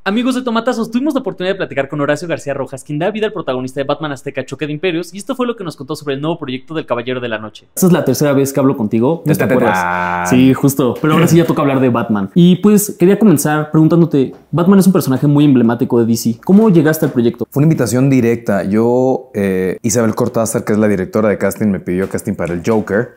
Amigos de Tomatazos, tuvimos la oportunidad de platicar con Horacio García Rojas, quien da vida al protagonista de Batman Azteca Choque de Imperios, y esto fue lo que nos contó sobre el nuevo proyecto del Caballero de la Noche. Esta es la tercera vez que hablo contigo, ¿no te acuerdas? Sí, justo, pero ahora sí ya toca hablar de Batman. Y pues quería comenzar preguntándote, Batman es un personaje muy emblemático de DC. ¿Cómo llegaste al proyecto? Fue una invitación directa. Isabel Cortázar, que es la directora de casting, me pidió casting para el Joker.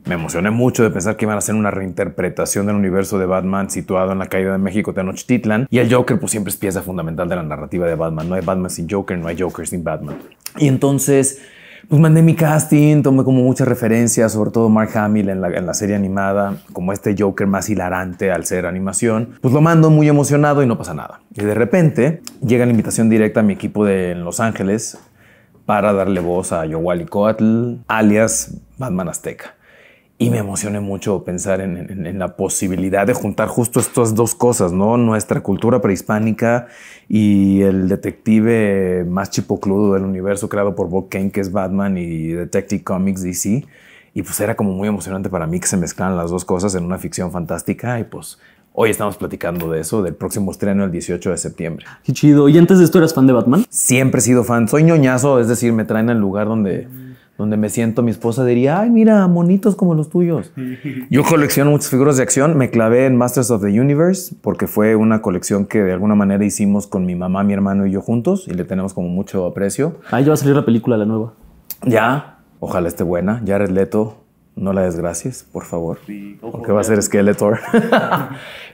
Me emocioné mucho de pensar que iban a hacer una reinterpretación del universo de Batman situado en la caída de México, Tenochtitlan. Y el Joker pues siempre es pieza fundamental de la narrativa de Batman. No hay Batman sin Joker, no hay Joker sin Batman. Y entonces pues mandé mi casting, tomé como muchas referencias, sobre todo Mark Hamill en la serie animada, como este Joker más hilarante al ser animación. Pues lo mando muy emocionado y no pasa nada. Y de repente llega la invitación directa a mi equipo de Los Ángeles para darle voz a Quetzalcóatl, alias Batman Azteca. Y me emocioné mucho pensar en la posibilidad de juntar justo estas dos cosas, ¿no? Nuestra cultura prehispánica y el detective más chipocludo del universo creado por Bob Kane, que es Batman, y Detective Comics DC. Y pues era como muy emocionante para mí que se mezclaran las dos cosas en una ficción fantástica. Y pues hoy estamos platicando de eso, del próximo estreno el 18 de septiembre. Qué chido. ¿Y antes de esto eras fan de Batman? Siempre he sido fan. Soy ñoñazo, es decir, me traen al lugar donde me siento, mi esposa diría, ay, mira, monitos como los tuyos. Yo colecciono muchas figuras de acción. Me clavé en Masters of the Universe porque fue una colección que de alguna manera hicimos con mi mamá, mi hermano y yo juntos y le tenemos como mucho aprecio. Ahí ya va a salir la película, la nueva. Ya, ojalá esté buena. Jared Leto, no la desgracies, por favor. Sí, porque va a ser Skeletor.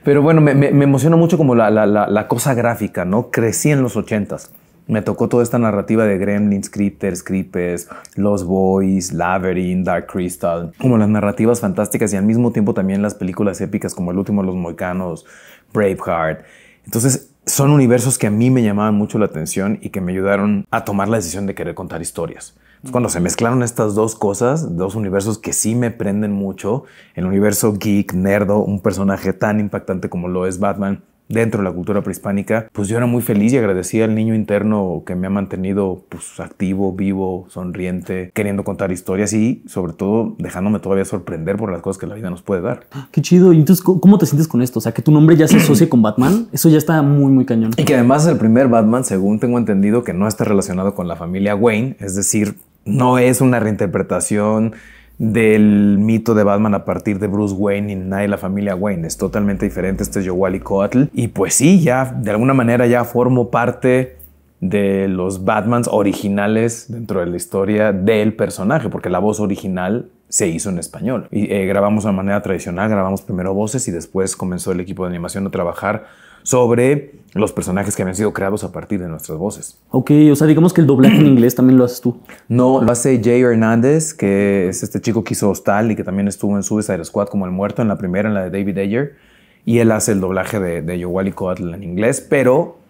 Pero bueno, me emociona mucho como la cosa gráfica, ¿no? Crecí en los 80s. Me tocó toda esta narrativa de Gremlins, Critters, Creepers, Lost Boys, Labyrinth, Dark Crystal, como las narrativas fantásticas y al mismo tiempo también las películas épicas como El último de los Mohicanos, Braveheart. Entonces son universos que a mí me llamaban mucho la atención y que me ayudaron a tomar la decisión de querer contar historias. Entonces, cuando se mezclaron estas dos cosas, dos universos que sí me prenden mucho, el universo geek, nerdo, un personaje tan impactante como lo es Batman, dentro de la cultura prehispánica, pues yo era muy feliz y agradecía al niño interno que me ha mantenido pues activo, vivo, sonriente, queriendo contar historias y sobre todo dejándome todavía sorprender por las cosas que la vida nos puede dar. Qué chido. Y entonces, ¿cómo te sientes con esto? O sea, que tu nombre ya se asocie con Batman, eso ya está muy, muy cañón. Y que además es el primer Batman, según tengo entendido, que no está relacionado con la familia Wayne, es decir, no es una reinterpretación del mito de Batman a partir de Bruce Wayne y nadie de la familia Wayne. Es totalmente diferente. Este es Quetzalcóatl. Y pues sí, ya de alguna manera ya formo parte de los Batmans originales dentro de la historia del personaje, porque la voz original se hizo en español. Y grabamos de manera tradicional, grabamos primero voces y después comenzó el equipo de animación a trabajar sobre los personajes que habían sido creados a partir de nuestras voces. Ok, o sea, digamos que el doblaje en inglés también lo haces tú. No, lo hace Jay Hernández, que es este chico que hizo Hostal y que también estuvo en Suicide Squad como el muerto en la primera, en la de David Ayer. Y él hace el doblaje de Quetzalcóatl en inglés, pero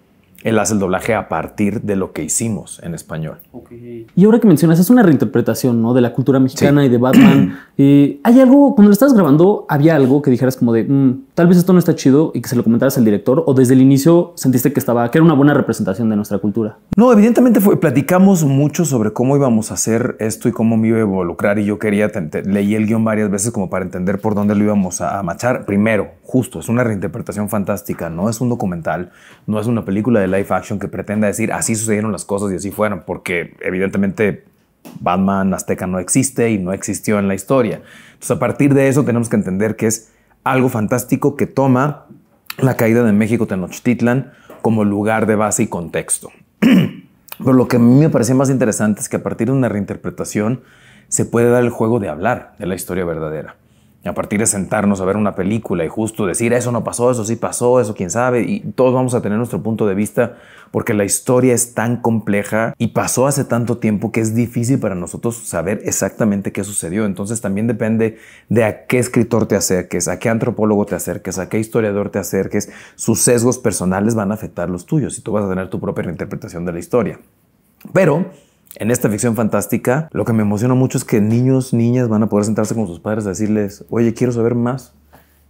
él hace el doblaje a partir de lo que hicimos en español. Okay. Y ahora que mencionas, es una reinterpretación, ¿no? De la cultura mexicana, sí, y de Batman. ¿Hay algo, cuando lo estabas grabando, había algo que dijeras como de, tal vez esto no está chido y que se lo comentaras al director? ¿O desde el inicio sentiste que era una buena representación de nuestra cultura? No, evidentemente platicamos mucho sobre cómo íbamos a hacer esto y cómo me iba a involucrar. Y yo leí el guión varias veces como para entender por dónde lo íbamos a machar. Primero, justo, es una reinterpretación fantástica. No es un documental, no es una película de live action que pretenda decir así sucedieron las cosas y así fueron, porque evidentemente Batman Azteca no existe y no existió en la historia. Entonces a partir de eso tenemos que entender que es algo fantástico que toma la caída de México Tenochtitlan como lugar de base y contexto. Pero lo que a mí me parecía más interesante es que a partir de una reinterpretación se puede dar el juego de hablar de la historia verdadera. A partir de sentarnos a ver una película y justo decir eso no pasó, eso sí pasó, eso quién sabe, y todos vamos a tener nuestro punto de vista porque la historia es tan compleja y pasó hace tanto tiempo que es difícil para nosotros saber exactamente qué sucedió. Entonces también depende de a qué escritor te acerques, a qué antropólogo te acerques, a qué historiador te acerques. Sus sesgos personales van a afectar los tuyos y tú vas a tener tu propia reinterpretación de la historia. Pero en esta ficción fantástica, lo que me emociona mucho es que niños, niñas van a poder sentarse con sus padres a decirles, oye, quiero saber más.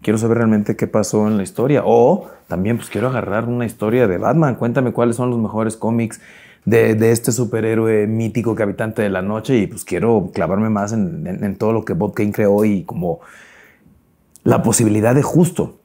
Quiero saber realmente qué pasó en la historia. O también, pues quiero agarrar una historia de Batman. Cuéntame cuáles son los mejores cómics de este superhéroe mítico que habitante de la noche. Y pues quiero clavarme más en todo lo que Bob Kane creó y como la posibilidad de justo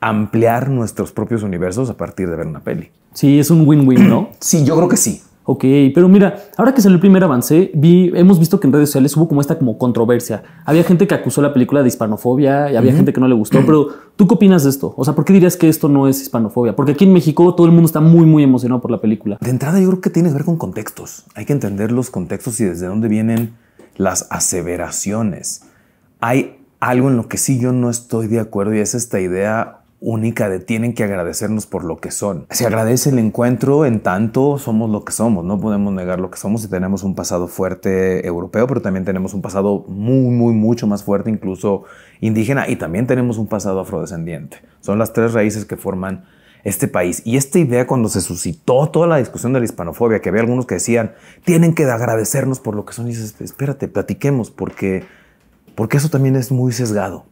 ampliar nuestros propios universos a partir de ver una peli. Sí, es un win-win, ¿no? Sí, yo creo que sí. Ok, pero mira, ahora que salió el primer avance, hemos visto que en redes sociales hubo como esta controversia. Había gente que acusó la película de hispanofobia y había gente que no le gustó, pero ¿tú qué opinas de esto? O sea, ¿por qué dirías que esto no es hispanofobia? Porque aquí en México todo el mundo está muy, muy emocionado por la película. De entrada yo creo que tiene que ver con contextos. Hay que entender los contextos y desde dónde vienen las aseveraciones. Hay algo en lo que sí yo no estoy de acuerdo y es esta idea única de tienen que agradecernos por lo que son. Se agradece el encuentro en tanto somos lo que somos, no podemos negar lo que somos y tenemos un pasado fuerte europeo, pero también tenemos un pasado mucho más fuerte, incluso indígena, y también tenemos un pasado afrodescendiente. Son las tres raíces que forman este país. Y esta idea, cuando se suscitó toda la discusión de la hispanofobia, que había algunos que decían tienen que agradecernos por lo que son, y dices, espérate, platiquemos, porque eso también es muy sesgado.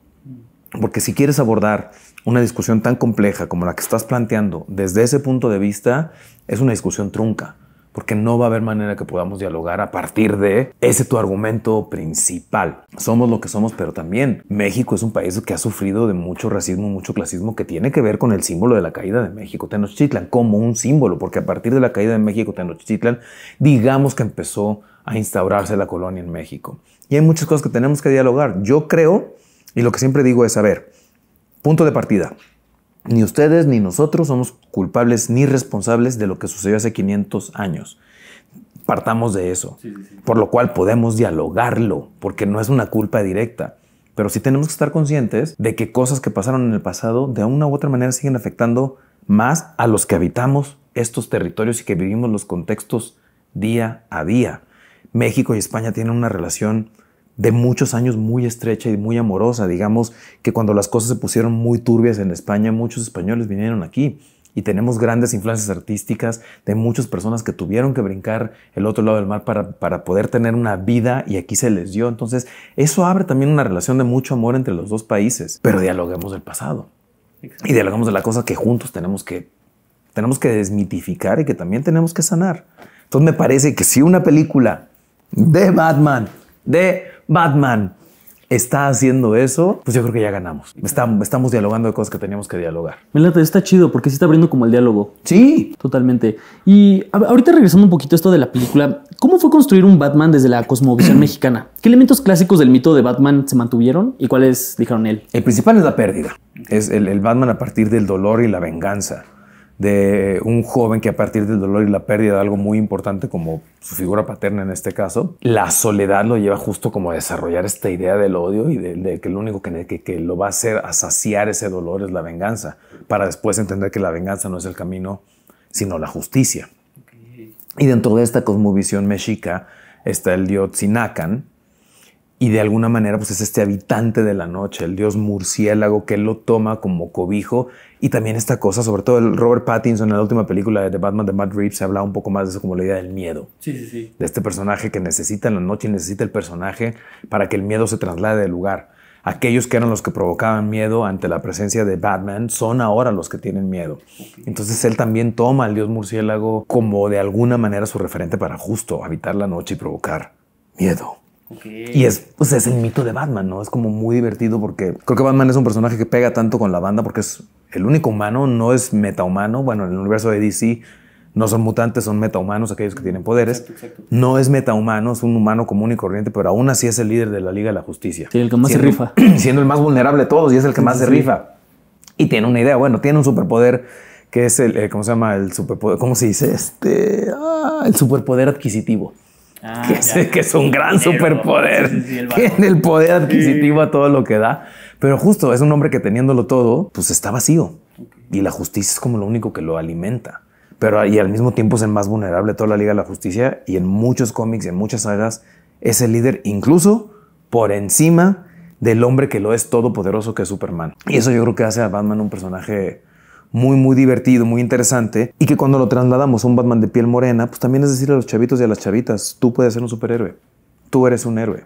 Porque si quieres abordar una discusión tan compleja como la que estás planteando desde ese punto de vista, es una discusión trunca, porque no va a haber manera que podamos dialogar a partir de ese tu argumento principal. Somos lo que somos, pero también México es un país que ha sufrido de mucho racismo, mucho clasismo, que tiene que ver con el símbolo de la caída de México, Tenochtitlan, como un símbolo, porque a partir de la caída de México, Tenochtitlan, digamos que empezó a instaurarse la colonia en México. Y hay muchas cosas que tenemos que dialogar. Yo creo, y lo que siempre digo es, a ver, punto de partida. Ni ustedes ni nosotros somos culpables ni responsables de lo que sucedió hace 500 años. Partamos de eso. Sí. Por lo cual podemos dialogarlo, porque no es una culpa directa. Pero sí tenemos que estar conscientes de que cosas que pasaron en el pasado de una u otra manera siguen afectando más a los que habitamos estos territorios y que vivimos los contextos día a día. México y España tienen una relación de muchos años muy estrecha y muy amorosa. Digamos que cuando las cosas se pusieron muy turbias en España, muchos españoles vinieron aquí y tenemos grandes influencias artísticas de muchas personas que tuvieron que brincar el otro lado del mar para poder tener una vida y aquí se les dio. Entonces eso abre también una relación de mucho amor entre los dos países, pero dialoguemos del pasado. Exacto. Y dialoguemos de la cosa que juntos tenemos que desmitificar y que también tenemos que sanar. Entonces me parece que si una película de Batman está haciendo eso, pues yo creo que ya ganamos. Estamos dialogando de cosas que teníamos que dialogar. Me late, está chido porque sí está abriendo como el diálogo. Sí. Totalmente. Y ahorita regresando un poquito a esto de la película, ¿cómo fue construir un Batman desde la cosmovisión mexicana? ¿Qué elementos clásicos del mito de Batman se mantuvieron y cuáles dijeron él? El principal es la pérdida. Es el Batman a partir del dolor y la venganza. De un joven que a partir del dolor y la pérdida de algo muy importante como su figura paterna en este caso, la soledad lo lleva justo como a desarrollar esta idea del odio y de que lo único que lo va a hacer a saciar ese dolor es la venganza, para después entender que la venganza no es el camino, sino la justicia. Okay. Y dentro de esta cosmovisión mexica está el dios Tzinacan, y de alguna manera pues es este habitante de la noche, el dios murciélago que él lo toma como cobijo. Y también esta cosa, sobre todo el Robert Pattinson en la última película de Batman de Matt Reeves, se habla un poco más de eso como la idea del miedo. Sí. De este personaje que necesita en la noche y necesita el personaje para que el miedo se traslade del lugar. Aquellos que eran los que provocaban miedo ante la presencia de Batman son ahora los que tienen miedo. Okay. Entonces él también toma al dios murciélago como de alguna manera su referente para justo habitar la noche y provocar miedo. Okay. Y es el mito de Batman, ¿no? Es como muy divertido porque creo que Batman es un personaje que pega tanto con la banda porque es el único humano, no es metahumano. Bueno, en el universo de DC no son mutantes, son metahumanos, aquellos que tienen poderes. Exacto. No es metahumano, es un humano común y corriente, pero aún así es el líder de la Liga de la Justicia. Sí, el que más se rifa. Siendo el más vulnerable de todos y es el que más se rifa. Y tiene una idea, bueno, tiene un superpoder que es ¿cómo se llama? El superpoder, ¿cómo se dice? El superpoder adquisitivo. Que es un gran superpoder. Tiene el poder adquisitivo a todo lo que da. Pero justo es un hombre que teniéndolo todo, pues está vacío. Okay. Y la justicia es como lo único que lo alimenta. Pero y al mismo tiempo es el más vulnerable de toda la Liga de la Justicia. Y en muchos cómics, en muchas sagas, es el líder incluso por encima del hombre que lo es todopoderoso que es Superman. Y eso yo creo que hace a Batman un personaje muy divertido, muy interesante, y que cuando lo trasladamos a un Batman de piel morena, pues también es decirle a los chavitos y a las chavitas, tú puedes ser un superhéroe, tú eres un héroe,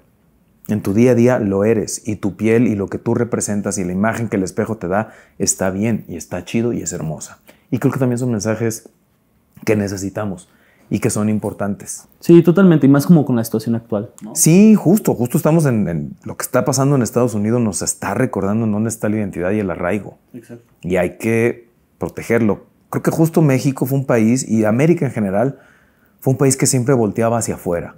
en tu día a día lo eres, y tu piel y lo que tú representas y la imagen que el espejo te da está bien y está chido y es hermosa. Y creo que también son mensajes que necesitamos, y que son importantes. Sí, totalmente, y más como con la situación actual, ¿no? Sí, justo estamos en lo que está pasando en Estados Unidos, nos está recordando en dónde está la identidad y el arraigo. Exacto. Y hay que protegerlo. Creo que justo México fue un país, y América en general, fue un país que siempre volteaba hacia afuera.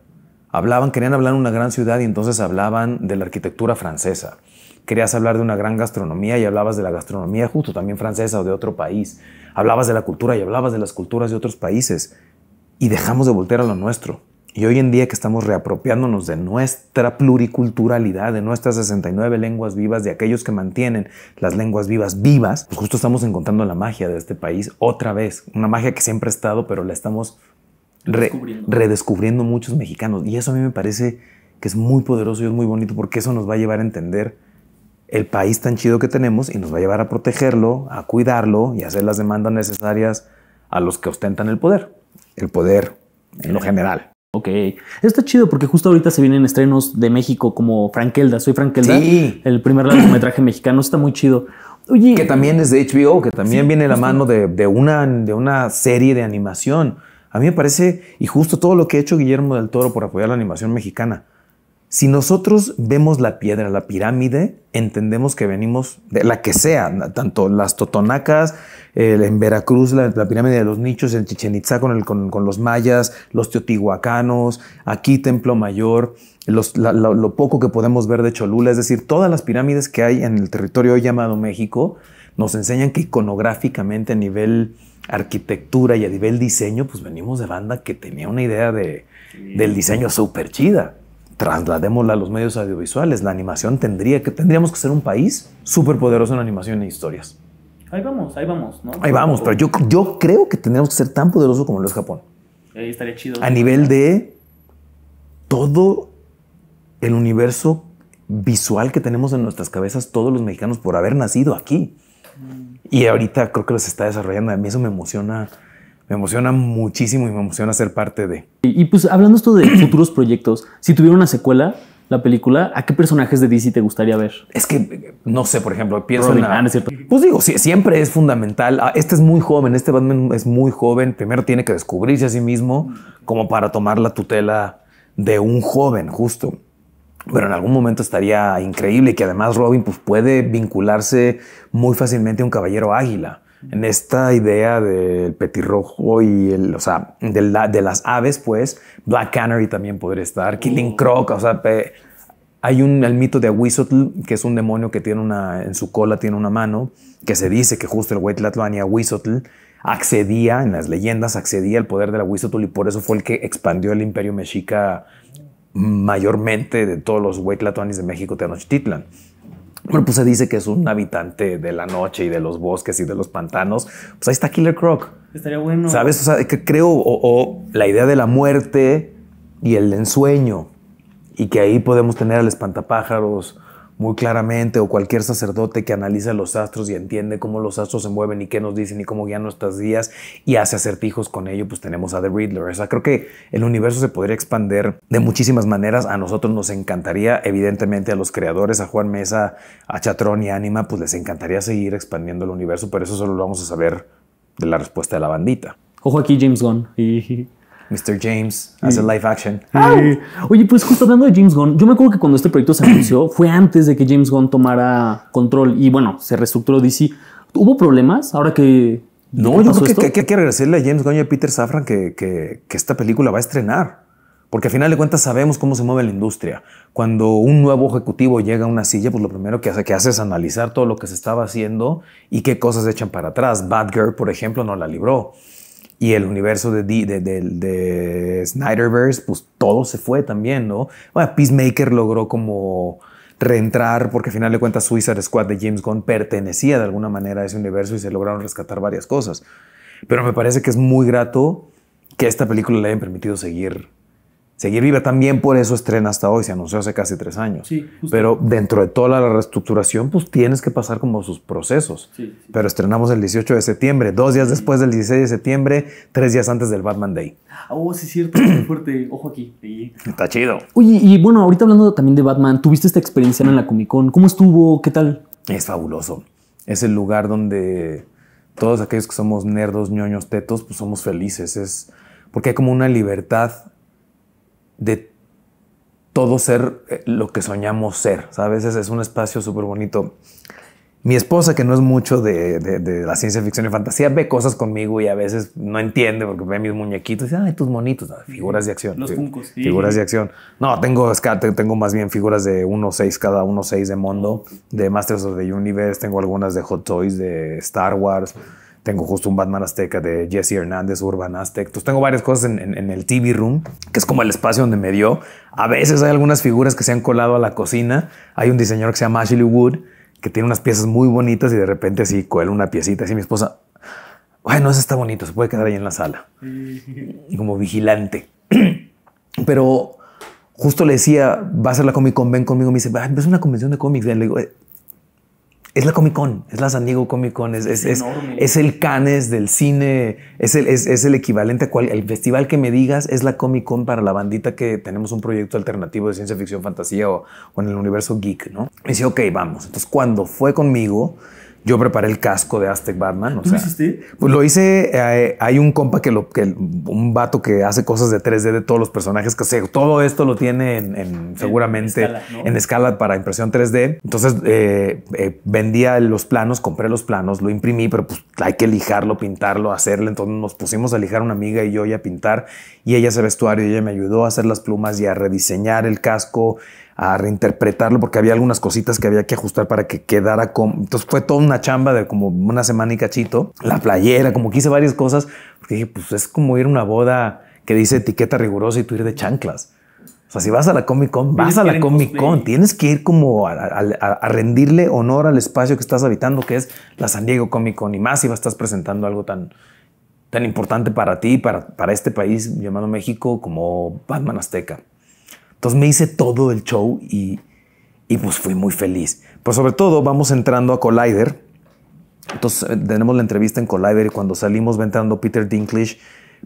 Querían hablar en una gran ciudad y entonces hablaban de la arquitectura francesa. Querías hablar de una gran gastronomía y hablabas de la gastronomía justo también francesa o de otro país. Hablabas de la cultura y hablabas de las culturas de otros países. Y dejamos de voltear a lo nuestro. Y hoy en día que estamos reapropiándonos de nuestra pluriculturalidad, de nuestras 69 lenguas vivas, de aquellos que mantienen las lenguas vivas, pues justo estamos encontrando la magia de este país otra vez. Una magia que siempre ha estado, pero la estamos redescubriendo muchos mexicanos. Y eso a mí me parece que es muy poderoso y es muy bonito, porque eso nos va a llevar a entender el país tan chido que tenemos y nos va a llevar a protegerlo, a cuidarlo y a hacer las demandas necesarias a los que ostentan el poder en lo general. Ok, está chido porque justo ahorita se vienen estrenos de México como Frankelda. Soy Frankelda, sí. El primer largometraje mexicano, está muy chido. Oye, que también es de HBO, que también sí, viene de la mano de una serie de animación. A mí me parece, y justo todo lo que ha hecho Guillermo del Toro por apoyar la animación mexicana. Si nosotros vemos la piedra, la pirámide, entendemos que venimos de la que sea, tanto las totonacas, en Veracruz la pirámide de los nichos, en Chichén Itzá con los mayas, los teotihuacanos, aquí Templo Mayor, lo poco que podemos ver de Cholula, es decir, todas las pirámides que hay en el territorio hoy llamado México, nos enseñan que iconográficamente a nivel arquitectura y a nivel diseño, pues venimos de banda que tenía una idea del diseño súper chida. Trasladémosla a los medios audiovisuales. La animación tendríamos que ser un país súper poderoso en animación e historias. Ahí vamos, ¿no? Ahí vamos, pero yo creo que tendríamos que ser tan poderoso como lo es Japón. Ahí estaría chido. A nivel de todo el universo visual que tenemos en nuestras cabezas todos los mexicanos por haber nacido aquí. Y ahorita creo que los está desarrollando. A mí eso me emociona muchísimo y me emociona ser parte de. Y pues hablando esto de futuros proyectos, si tuviera una secuela, la película, ¿a qué personajes de DC te gustaría ver? Es que, no sé, por ejemplo, pienso Robin, no es cierto. Pues digo, siempre es fundamental. Este es muy joven, este Batman es muy joven. Primero tiene que descubrirse a sí mismo como para tomar la tutela de un joven, justo. Pero en algún momento estaría increíble que además Robin pues, puede vincularse muy fácilmente a un caballero águila. En esta idea del petirrojo y de las aves, pues Black Canary también podría estar, Killing Croc, hay el mito de Ahuizotl, que es un demonio que tiene en su cola tiene una mano, que se dice que justo el Huitlatlani Ahuizotl accedía, en las leyendas, accedía al poder del Ahuizotl y por eso fue el que expandió el imperio mexica mayormente de todos los Huitlatlanis de México, Tenochtitlan. Bueno, pues se dice que es un habitante de la noche y de los bosques y de los pantanos. Pues ahí está Killer Croc. Estaría bueno. ¿Sabes? O sea, que creo, o la idea de la muerte y el ensueño, y que ahí podemos tener al espantapájaros muy claramente, o cualquier sacerdote que analiza los astros y entiende cómo los astros se mueven y qué nos dicen y cómo guían nuestras días y hace acertijos con ello, pues tenemos a The Riddler. O sea, creo que el universo se podría expandir de muchísimas maneras. A nosotros nos encantaría, evidentemente a los creadores, a Juan Mesa, a Chatrón y a Anima, pues les encantaría seguir expandiendo el universo, pero eso solo lo vamos a saber de la respuesta de la bandita. Ojo aquí, James Gunn. Mr. James hace live action. Oye, pues justo hablando de James Gunn, yo me acuerdo que cuando este proyecto se anunció fue antes de que James Gunn tomara control y bueno, se reestructuró DC. ¿Hubo problemas ahora que no, yo creo que hay que agradecerle a James Gunn y a Peter Safran que esta película va a estrenar. Porque al final de cuentas sabemos cómo se mueve la industria. Cuando un nuevo ejecutivo llega a una silla, pues lo primero que hace es analizar todo lo que se estaba haciendo y qué cosas echan para atrás. Batgirl, por ejemplo, no la libró. Y el universo de Snyderverse, pues todo se fue también, ¿no? Bueno, Peacemaker logró como reentrar porque al final de cuentas Suicide Squad de James Gunn pertenecía de alguna manera a ese universo y se lograron rescatar varias cosas. Pero me parece que es muy grato que esta película le hayan permitido seguir viva. También por eso estrena hasta hoy, se anunció hace casi 3 años. Sí, pero dentro de toda la reestructuración, pues tienes que pasar como sus procesos. Sí. Pero estrenamos el 18 de septiembre, 2 días después del 16 de septiembre, 3 días antes del Batman Day. Oh, sí es cierto, muy fuerte. Ojo aquí. Sí. Está chido. Oye, y bueno, ahorita hablando también de Batman, ¿tuviste esta experiencia en la Comic Con? ¿Cómo estuvo? ¿Qué tal? Es fabuloso. Es el lugar donde todos aquellos que somos nerdos, ñoños, tetos, pues somos felices. Es porque hay como una libertad de todo ser lo que soñamos ser, ¿sabes? Es un espacio súper bonito. Mi esposa, que no es mucho de la ciencia ficción y fantasía, ve cosas conmigo y a veces no entiende porque ve mis muñequitos y dice, ay, tus monitos, figuras de acción. Los Funkos. Sí. Figuras de acción. No, tengo más bien figuras de 1.6 cada 1.6 de Mondo, de Masters of the Universe, tengo algunas de Hot Toys, de Star Wars, tengo justo un Batman Azteca de Jesse Hernández, Urban Aztec. Entonces tengo varias cosas en el TV Room, que es como el espacio donde me dio. A veces hay algunas figuras que se han colado a la cocina. Hay un diseñador que se llama Ashley Wood, que tiene unas piezas muy bonitas y de repente así cuela una piecita. Así mi esposa, bueno, eso está bonito, se puede quedar ahí en la sala. Como vigilante. Pero justo le decía, va a ser la Comic Con, ven conmigo. Me dice, es una convención de cómics. Le digo, es la Comic Con, es la San Diego Comic Con, es el Cannes del cine, es el equivalente a el festival que me digas, es la Comic Con para la bandita que tenemos un proyecto alternativo de ciencia ficción, fantasía o en el universo geek, ¿no? Me dice, ok, vamos. Entonces, cuando fue conmigo, yo preparé el casco de Aztec Batman. ¿Tú lo hiciste? Pues lo hice. Hay un compa un vato que hace cosas de 3D de todos los personajes que hace. Todo esto lo tiene seguramente escala, ¿no? En escala para impresión 3D. Entonces vendía los planos, compré los planos, lo imprimí, pero pues hay que lijarlo, pintarlo, hacerle. Entonces nos pusimos a lijar una amiga y yo y a pintar. Y ella hace vestuario y ella me ayudó a hacer las plumas y a rediseñar el casco, a reinterpretarlo porque había algunas cositas que había que ajustar para que quedara como... Entonces fue toda una chamba de como una semana y cachito. La playera, como que hice varias cosas. Porque dije, pues es como ir a una boda que dice etiqueta rigurosa y tú ir de chanclas. O sea, si vas a la Comic Con, vas a la Comic Con. Tienes que ir como a rendirle honor al espacio que estás habitando, que es la San Diego Comic Con. Y más si estás presentando algo tan importante para ti, para este país llamado México, como Batman Azteca. Entonces me hice todo el show y pues fui muy feliz. Pues sobre todo vamos entrando a Collider. Entonces tenemos la entrevista en Collider y cuando salimos va entrando Peter Dinklage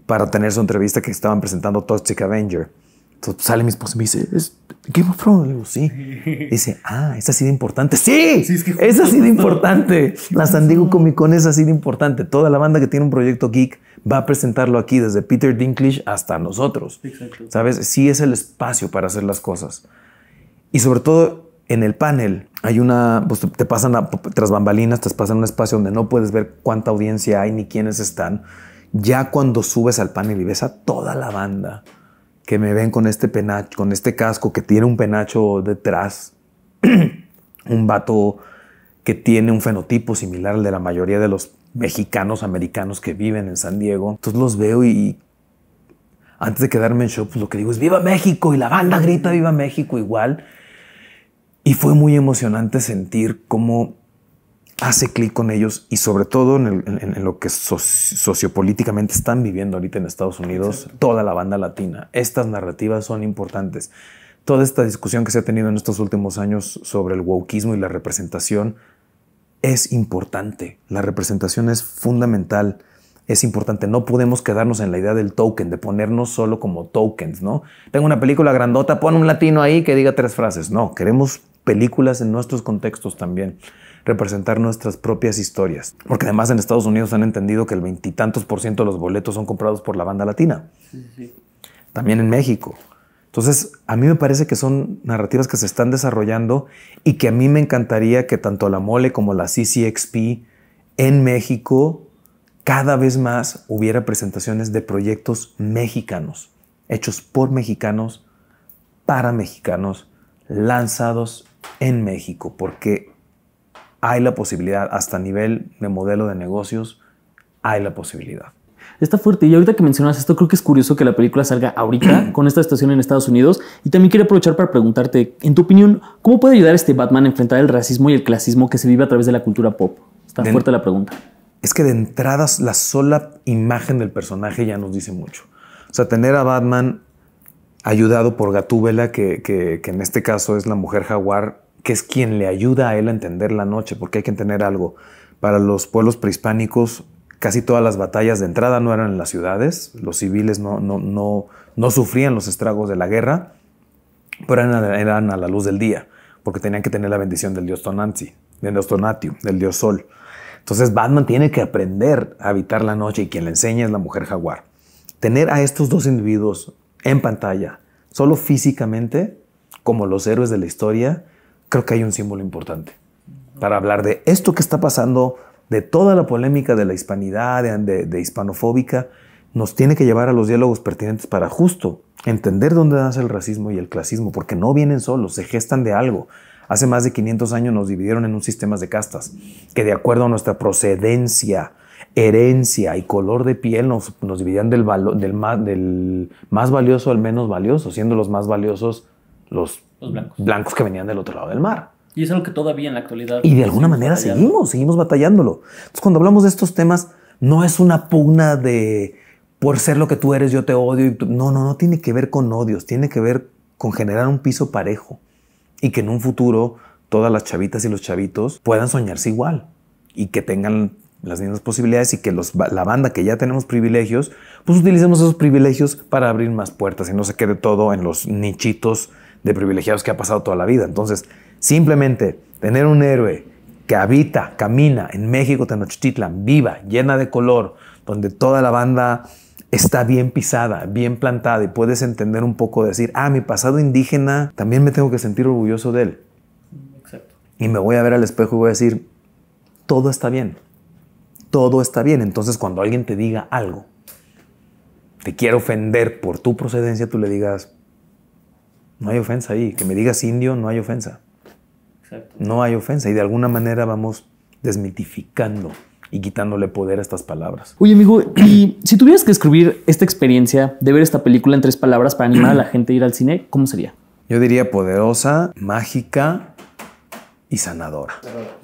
para tener su entrevista que estaban presentando Toxic Avenger. Entonces sale mi esposa y me dice, ¿es Game of Thrones? Le digo, sí. Dice, es así de importante. ¡Sí! Sí, es así de importante. La San Diego Comic Con es así de importante. Toda la banda que tiene un proyecto geek va a presentarlo aquí, desde Peter Dinklage hasta nosotros. Exacto. ¿Sabes? Sí es el espacio para hacer las cosas. Y sobre todo en el panel hay pues te pasan tras bambalinas, te pasan un espacio donde no puedes ver cuánta audiencia hay ni quiénes están. Ya cuando subes al panel y ves a toda la banda que me ven con este penacho, con este casco que tiene un penacho detrás, un vato que tiene un fenotipo similar al de la mayoría de los mexicanos americanos que viven en San Diego. Entonces los veo y antes de quedarme en show, pues lo que digo es ¡Viva México! Y la banda grita ¡Viva México! Igual. Y fue muy emocionante sentir cómo hace clic con ellos y sobre todo en lo que sociopolíticamente están viviendo ahorita en Estados Unidos. Exacto. Toda la banda latina. Estas narrativas son importantes. Toda esta discusión que se ha tenido en estos últimos años sobre el wokeismo y la representación es importante. La representación es fundamental, es importante. No podemos quedarnos en la idea del token, de ponernos solo como tokens, ¿no? Tengo una película grandota, pon un latino ahí que diga 3 frases. No, queremos películas en nuestros contextos también. Representar nuestras propias historias. Porque además en Estados Unidos han entendido que el 20 y tantos % de los boletos son comprados por la banda latina. Sí. También en México. Entonces, a mí me parece que son narrativas que se están desarrollando y que a mí me encantaría que tanto la Mole como la CCXP en México cada vez más hubiera presentaciones de proyectos mexicanos, hechos por mexicanos, para mexicanos, lanzados en México, porque hay la posibilidad, hasta a nivel de modelo de negocios, hay la posibilidad. Está fuerte. Y ahorita que mencionas esto, creo que es curioso que la película salga ahorita con esta situación en Estados Unidos. Y también quiero aprovechar para preguntarte, en tu opinión, ¿cómo puede ayudar este Batman a enfrentar el racismo y el clasismo que se vive a través de la cultura pop? Está fuerte la pregunta. Es que de entrada la sola imagen del personaje ya nos dice mucho. O sea, tener a Batman ayudado por Gatúbela, que en este caso es la mujer jaguar, que es quien le ayuda a él a entender la noche, porque hay que entender algo. Para los pueblos prehispánicos, casi todas las batallas de entrada no eran en las ciudades. Los civiles no sufrían los estragos de la guerra, pero eran a la luz del día, porque tenían que tener la bendición del dios Tonantzin, del dios Tonatiuh, del dios Sol. Entonces Batman tiene que aprender a habitar la noche y quien le enseña es la mujer jaguar. tener a estos dos individuos en pantalla, solo físicamente, como los héroes de la historia, creo que hay un símbolo importante para hablar de esto que está pasando, de toda la polémica de la hispanidad, de hispanofóbica. Nos tiene que llevar a los diálogos pertinentes para justo entender dónde nace el racismo y el clasismo, porque no vienen solos, se gestan de algo. Hace más de 500 años nos dividieron en un sistema de castas que, de acuerdo a nuestra procedencia, herencia y color de piel, nos dividían del más valioso al menos valioso, siendo los más valiosos los blancos que venían del otro lado del mar. Y es algo que todavía en la actualidad... Y de alguna manera seguimos batallándolo. Entonces, cuando hablamos de estos temas, no es una pugna de por ser lo que tú eres, yo te odio. No tiene que ver con odios, tiene que ver con generar un piso parejo y que en un futuro todas las chavitas y los chavitos puedan soñarse igual y que tengan las mismas posibilidades y que la banda que ya tenemos privilegios, pues utilicemos esos privilegios para abrir más puertas y no se quede todo en los nichitos de privilegiados que ha pasado toda la vida. Entonces, simplemente tener un héroe que habita, camina en México, Tenochtitlan, viva, llena de color, donde toda la banda está bien pisada, bien plantada y puedes entender un poco, decir, mi pasado indígena, también me tengo que sentir orgulloso de él. Exacto. Y me voy a ver al espejo y voy a decir, todo está bien. Todo está bien. Entonces, cuando alguien te diga algo, te quiere ofender por tu procedencia, tú le digas, no hay ofensa ahí. Que me digas indio, no hay ofensa. Exacto. No hay ofensa. Y de alguna manera vamos desmitificando y quitándole poder a estas palabras. Oye, amigo, y si tuvieras que escribir esta experiencia de ver esta película en 3 palabras para animar a la gente a ir al cine, ¿cómo sería? Yo diría poderosa, mágica y sanadora.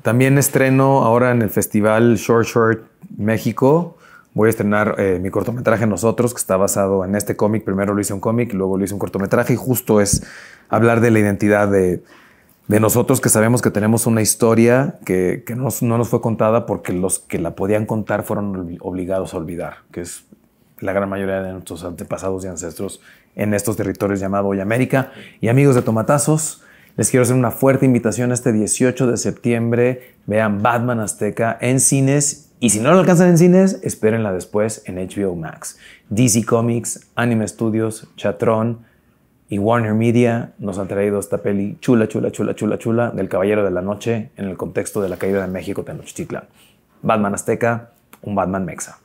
También estreno ahora en el festival Short México. Voy a estrenar mi cortometraje Nosotros, que está basado en este cómic. Primero lo hice un cómic, luego lo hice un cortometraje y justo es hablar de la identidad de nosotros, que sabemos que tenemos una historia que no nos fue contada porque los que la podían contar fueron obligados a olvidar, que es la gran mayoría de nuestros antepasados y ancestros en estos territorios llamados hoy América. Y amigos de Tomatazos, les quiero hacer una fuerte invitación este 18 de septiembre. Vean Batman Azteca en cines y si no lo alcanzan en cines, espérenla después en HBO Max. DC Comics, Anime Studios, Chatron y Warner Media nos han traído esta peli chula del Caballero de la Noche en el contexto de la caída de México Tenochtitlan. Batman Azteca, un Batman mexa.